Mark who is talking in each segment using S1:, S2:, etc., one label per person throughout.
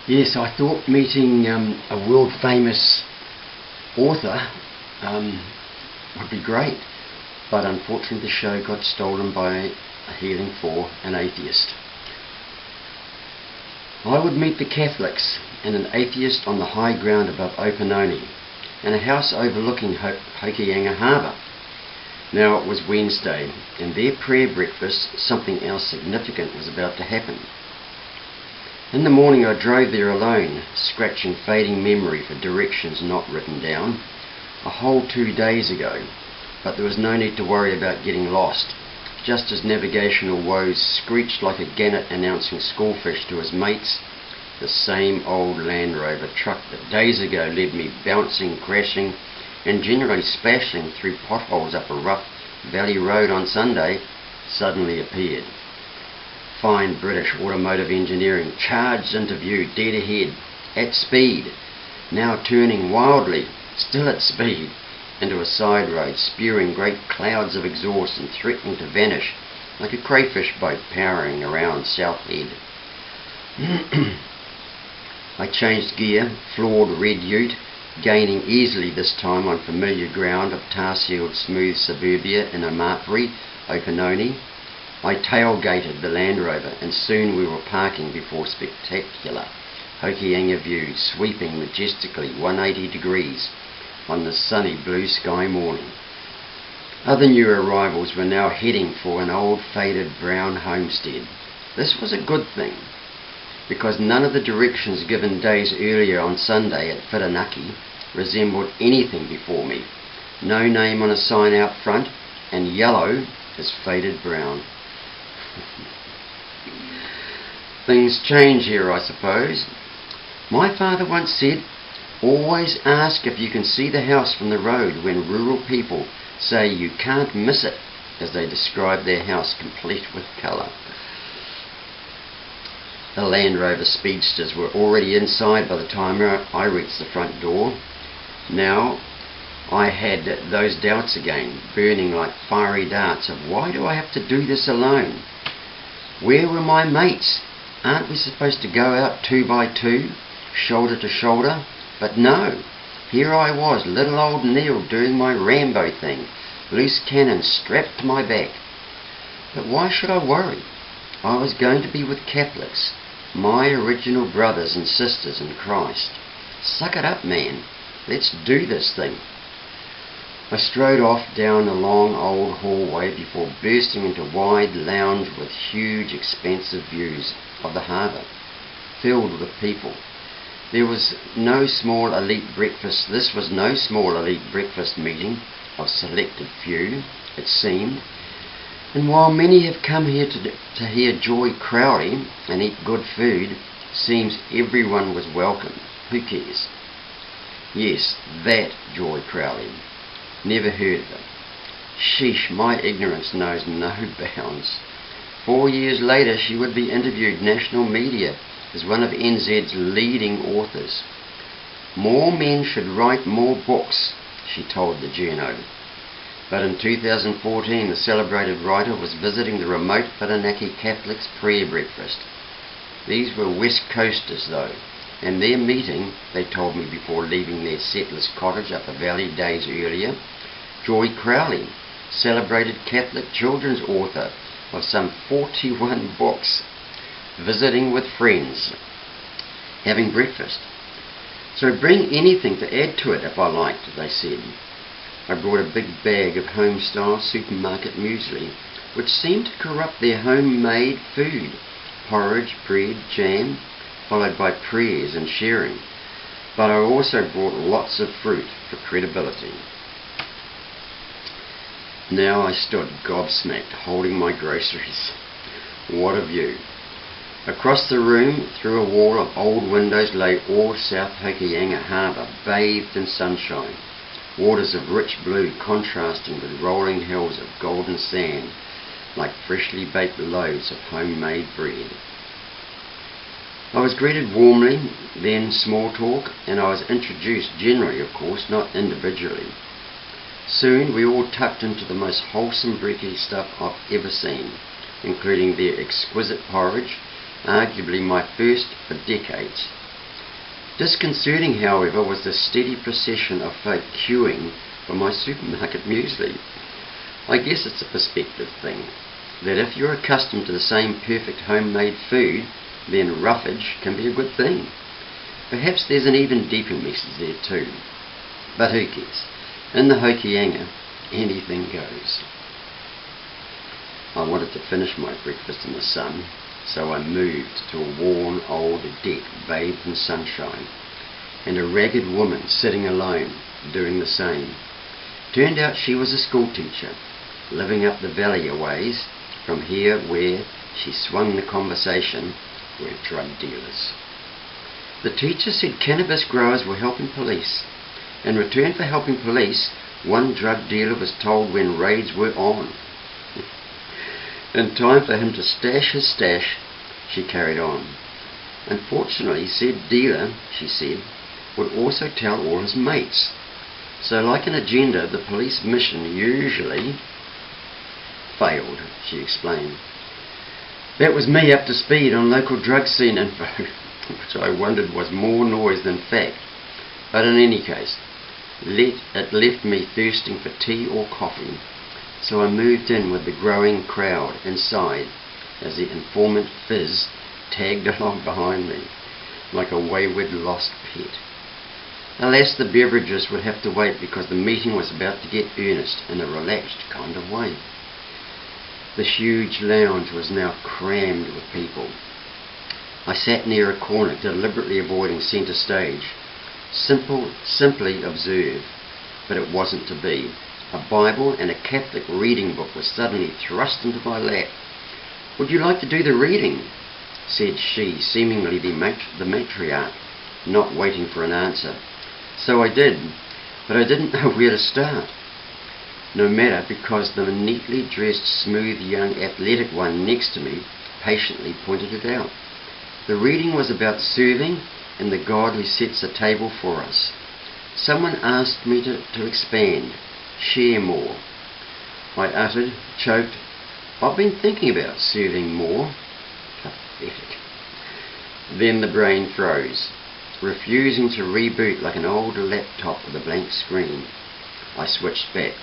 S1: Yes, I thought meeting a world famous author would be great, but unfortunately the show got stolen by a healing for an atheist. I would meet the Catholics and an atheist on the high ground above Opanoni, in a house overlooking Hokianga Harbour. Now it was Wednesday, and their prayer breakfast, something else significant was about to happen. In the morning I drove there alone, scratching fading memory for directions not written down, a whole 2 days ago, but there was no need to worry about getting lost, just as navigational woes screeched like a gannet announcing schoolfish to his mates. The same old Land Rover truck that days ago led me bouncing, crashing, and generally splashing through potholes up a rough valley road on Sunday suddenly appeared. Fine British automotive engineering charged into view, dead ahead, at speed, now turning wildly, still at speed, into a side road, spewing great clouds of exhaust and threatening to vanish like a crayfish boat powering around South Head. I changed gear, floored red ute, gaining easily this time on familiar ground of tar-sealed smooth suburbia in Amarpuri, Opanoni. I tailgated the Land Rover, and soon we were parking before spectacular Hokianga views sweeping majestically 180 degrees on the sunny blue sky morning. Other new arrivals were now heading for an old faded brown homestead. This was a good thing, because none of the directions given days earlier on Sunday at Whirinaki resembled anything before me. No name on a sign out front, and yellow is faded brown. Things change here, I suppose. My father once said, always ask if you can see the house from the road when rural people say you can't miss it, as they describe their house complete with colour. The Land Rover speedsters were already inside by the time I reached the front door. Now I had those doubts again, burning like fiery darts of why do I have to do this alone? Where were my mates? Aren't we supposed to go out 2 by 2, shoulder to shoulder? But no, here I was, little old Neil, doing my Rambo thing, loose cannon strapped to my back. But why should I worry? I was going to be with Catholics, my original brothers and sisters in Christ. Suck it up, man. Let's do this thing. I strode off down a long old hallway before bursting into a wide lounge with huge expansive views of the harbour, filled with people. There was no small elite breakfast. This was no small elite breakfast meeting of selected few, it seemed. And while many have come here to hear Joy Crowley and eat good food, seems everyone was welcome. Who cares? Yes, that Joy Crowley. Never heard of it. Sheesh, my ignorance knows no bounds. 4 years later she would be interviewed national media as one of NZ's leading authors. More men should write more books, she told the journo. But in 2014 the celebrated writer was visiting the remote Whirinaki Catholics' prayer breakfast. These were West Coasters though, and their meeting, they told me before leaving their settlers' cottage up a valley days earlier, Joy Crowley, celebrated Catholic children's author of some 41 books, visiting with friends, having breakfast. So bring anything to add to it if I liked, they said. I brought a big bag of home-style supermarket muesli, which seemed to corrupt their homemade food, porridge, bread, jam, followed by prayers and sharing. But I also brought lots of fruit for credibility. Now I stood gobsmacked, holding my groceries. What a view! Across the room, through a wall of old windows, lay all South Hokianga Harbour, bathed in sunshine, waters of rich blue contrasting with rolling hills of golden sand, like freshly baked loaves of homemade bread. I was greeted warmly, then small talk, and I was introduced generally, of course, not individually. Soon we all tucked into the most wholesome brekkie stuff I've ever seen, including their exquisite porridge, arguably my first for decades, Disconcerting, however, was the steady procession of folk queuing for my supermarket muesli. I guess it's a perspective thing, that if you're accustomed to the same perfect homemade food, then roughage can be a good thing. Perhaps there's an even deeper message there too. But who cares? In the Hokianga, anything goes. I wanted to finish my breakfast in the sun, so I moved to a worn old deck bathed in sunshine, and a ragged woman sitting alone doing the same. Turned out she was a schoolteacher, living up the valley a ways from here, where she swung the conversation were drug dealers. The teacher said cannabis growers were helping police. In return for helping police, one drug dealer was told when raids were on. In time for him to stash his stash, she carried on. Unfortunately, said dealer, she said, would also tell all his mates. So like an agenda, the police mission usually failed, she explained. That was me up to speed on local drug scene info, which I wondered was more noise than fact. But in any case, it left me thirsting for tea or coffee, so I moved in with the growing crowd inside as the informant Fizz tagged along behind me, like a wayward lost pet. Alas, the beverages would have to wait because the meeting was about to get earnest in a relaxed kind of way. The huge lounge was now crammed with people. I sat near a corner, deliberately avoiding centre stage. Simply observe, but it wasn't to be. A Bible and a Catholic reading book was suddenly thrust into my lap. "Would you like to do the reading?" said she, seemingly the matriarch, not waiting for an answer. So I did, but I didn't know where to start. No matter, because the neatly dressed, smooth young athletic one next to me patiently pointed it out. The reading was about serving and the God who sets a table for us. Someone asked me to expand, share more. I uttered, choked, "I've been thinking about serving more." Pathetic. Then the brain froze, refusing to reboot like an old laptop with a blank screen. I switched back.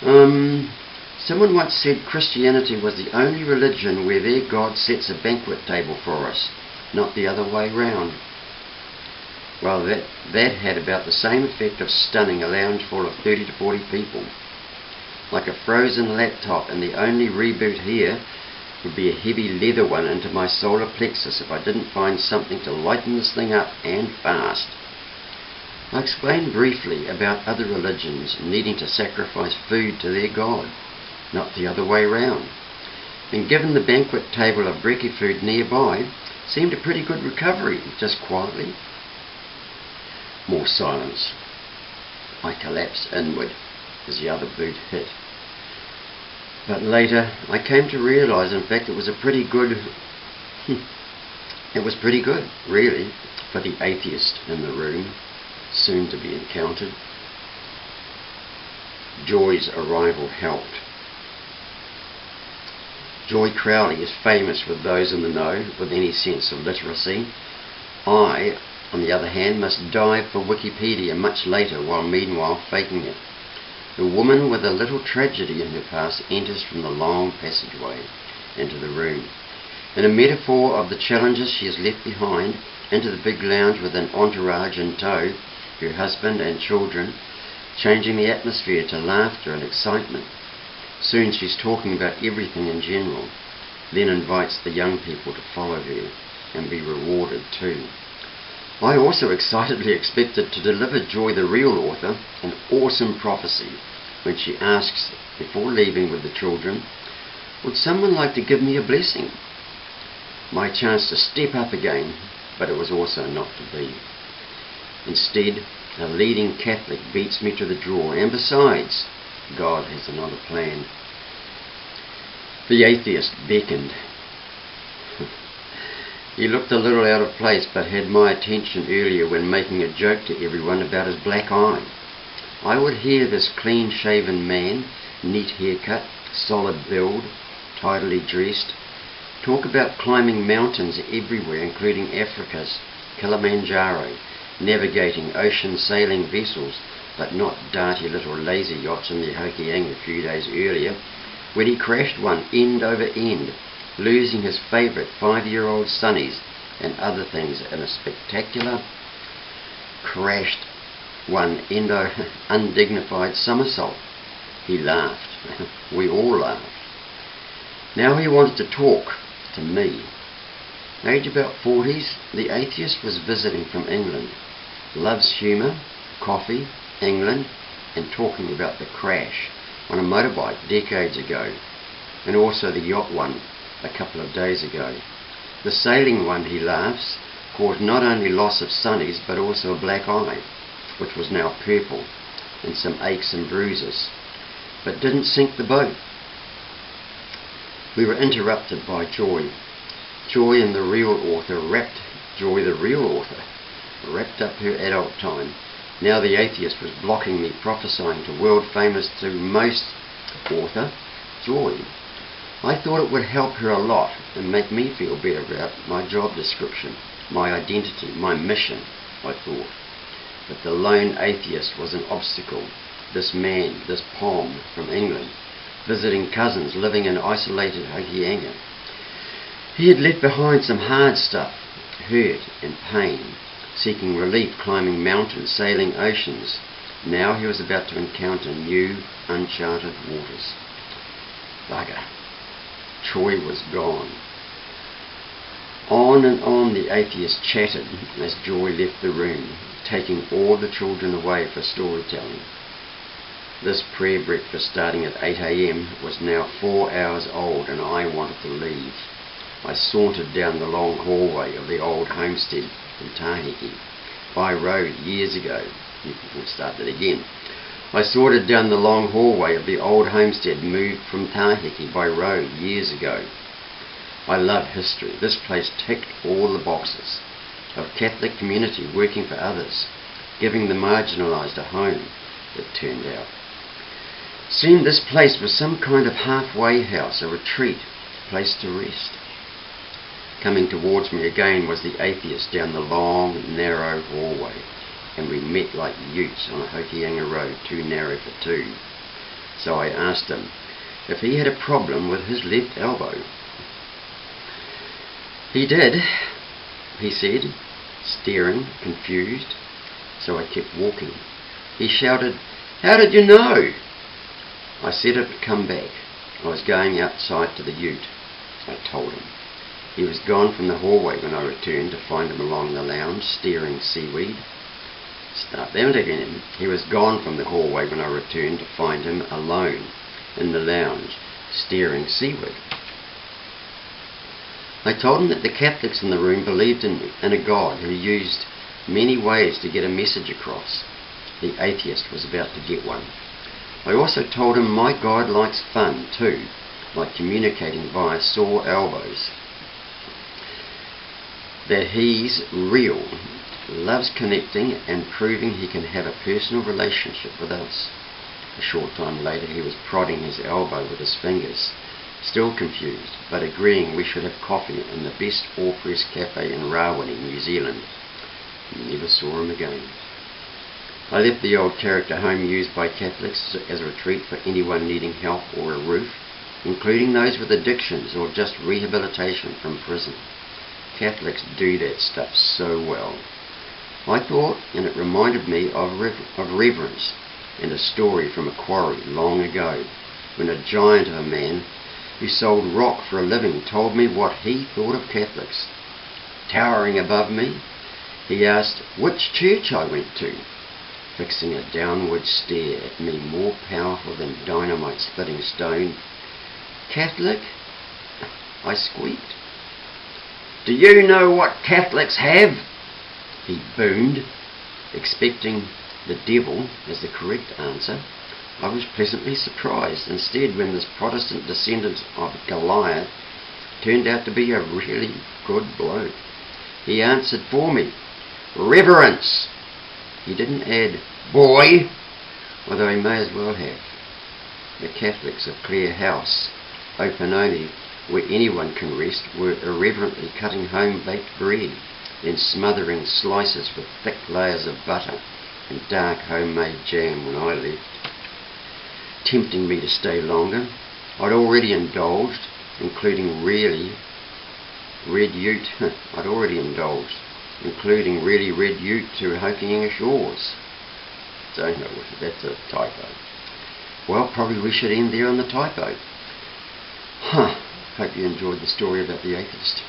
S1: Someone once said Christianity was the only religion where their God sets a banquet table for us, not the other way round. Well, that had about the same effect of stunning a lounge full of 30 to 40 people. Like a frozen laptop, and the only reboot here would be a heavy leather one into my solar plexus if I didn't find something to lighten this thing up, and fast. I explained briefly about other religions needing to sacrifice food to their God, not the other way round. And given the banquet table of brekkie food nearby, seemed a pretty good recovery, just quietly. More silence. I collapsed inward as the other boot hit. But later I came to realise, in fact, it was pretty good, really, for the atheist in the room, soon to be encountered. Joy's arrival helped. Joy Crowley is famous with those in the know, with any sense of literacy. I, on the other hand, must dive for Wikipedia much later, while meanwhile faking it. The woman with a little tragedy in her past enters from the long passageway into the room. In a metaphor of the challenges she has left behind, into the big lounge with an entourage in tow, her husband and children, changing the atmosphere to laughter and excitement. Soon she's talking about everything in general, then invites the young people to follow her and be rewarded too. I also excitedly expected to deliver Joy, the real author, an awesome prophecy when she asks, before leaving with the children, "Would someone like to give me a blessing?" My chance to step up again, but it was also not to be. Instead, a leading Catholic beats me to the draw, and besides, God has another plan. The atheist beckoned. He looked a little out of place, but had my attention earlier when making a joke to everyone about his black eye. I would hear this clean-shaven man, neat haircut, solid build, tidily dressed, talk about climbing mountains everywhere, including Africa's Kilimanjaro, navigating ocean sailing vessels, but not dirty little lazy yachts in the Hokianga a few days earlier, when he crashed one end over end, losing his favourite 5-year-old sonnies and other things in a spectacular crashed one undignified somersault. He laughed. We all laughed. Now he wanted to talk to me. Age about 40s, the atheist was visiting from England. Loves humour, coffee, England, and talking about the crash on a motorbike decades ago, and also the yacht one a couple of days ago. The sailing one, he laughs, caused not only loss of sunnies but also a black eye, which was now purple, and some aches and bruises, but didn't sink the boat. We were interrupted by Joy. Joy, the real author, wrapped up her adult time. Now the atheist was blocking me, prophesying to world famous to most author, Joy. I thought it would help her a lot and make me feel better about my job description, my identity, my mission, I thought. But the lone atheist was an obstacle. This man, this Pom from England, visiting cousins, living in isolated Hokianga. He had left behind some hard stuff, hurt and pain, seeking relief, climbing mountains, sailing oceans. Now he was about to encounter new, uncharted waters. Bugger. Troy was gone. On and on the atheist chatted as Joy left the room, taking all the children away for storytelling. This prayer breakfast, starting at 8 a.m, was now 4 hours old, and I wanted to leave. I sauntered down the long hallway of the old homestead in Tahiti, by road years ago. We'll start that again. I sauntered down the long hallway of the old homestead, moved from Tahiti by road years ago. I love history. This place ticked all the boxes. Of Catholic community, working for others, giving the marginalised a home, it turned out. Seemed this place was some kind of halfway house, a retreat, a place to rest. Coming towards me again was the atheist down the long, narrow hallway, and we met like utes on a Hokianga road too narrow for two. So I asked him if he had a problem with his left elbow. He did, he said, staring, confused. So I kept walking. He shouted, "How did you know?" I said it would come back. I was going outside to the ute, I told him. He was gone from the hallway when I returned to find him along the lounge, steering seaweed. Start that again. He was gone from the hallway when I returned to find him alone in the lounge, steering seaweed. I told him that the Catholics in the room believed in a God who used many ways to get a message across. The atheist was about to get one. I also told him my God likes fun too, like communicating via sore elbows. That he's real, loves connecting and proving he can have a personal relationship with us. A short time later he was prodding his elbow with his fingers, still confused, but agreeing we should have coffee in the best all-press cafe in Rawene, New Zealand. Never saw him again. I left the old character home used by Catholics as a retreat for anyone needing help or a roof, including those with addictions or just rehabilitation from prison. Catholics do that stuff so well. I thought, and it reminded me of reverence and a story from a quarry long ago, when a giant of a man who sold rock for a living told me what he thought of Catholics. Towering above me, he asked which church I went to, fixing a downward stare at me more powerful than dynamite splitting stone. Catholic? I squeaked. Do you know what Catholics have? He boomed, expecting the devil as the correct answer. I was pleasantly surprised. Instead, when this Protestant descendant of Goliath turned out to be a really good bloke, he answered for me. Reverence! He didn't add, boy, although he may as well have. The Catholics of Clare House, open only where anyone can rest, were irreverently cutting home-baked bread, then smothering slices with thick layers of butter and dark homemade jam when I left, tempting me to stay longer. I'd already indulged, including really red ute to Hokianga shores. Don't know, that's a typo. Well, probably we should end there on the typo. Hope you enjoyed the story about the atheist.